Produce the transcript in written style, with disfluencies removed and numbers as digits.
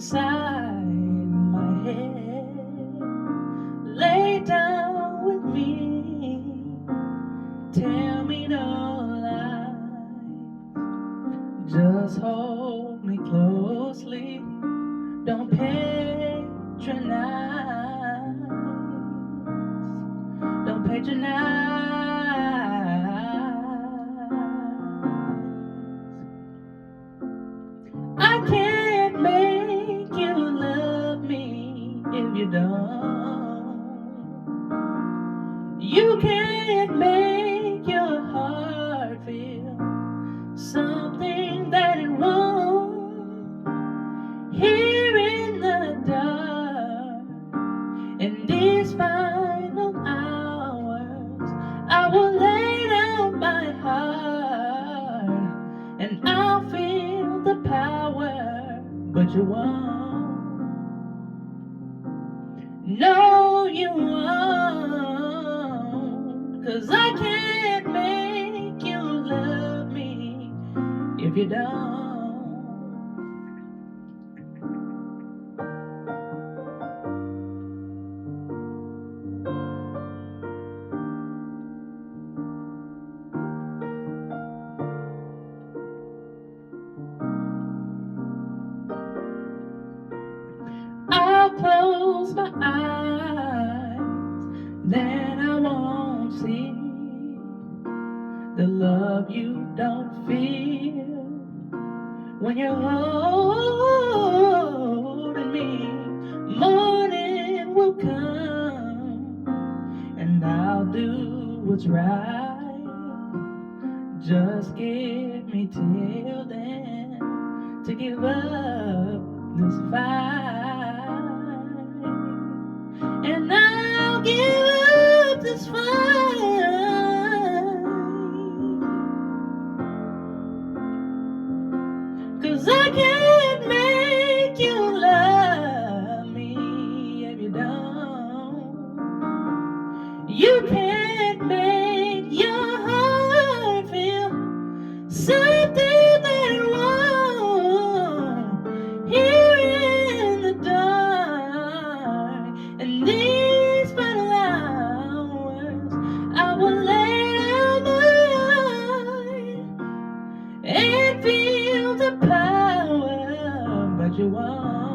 inside my head. Lay down with me, tell me no lies, just hold me closely, don't patronize, don't patronize. I can't make you love me if you don't. You can't make your heart feel something that it won't. Here in the dark, in these final hours, I will lay down my heart and I'll feel the power, but you won't. No, you won't, 'cause I can't make you love me if you don't. I'll close my eyes, then I won't see the love you don't feel when you're holding me. Morning will come and I'll do what's right. Just give me till then to give up this fight, and I'll give up this fight, 'cause I can't make you love me if you don't. You can't make your heart feel something that it won't. Here in the dark, and these final hours, I will lay down mine and feel the power, but you won't.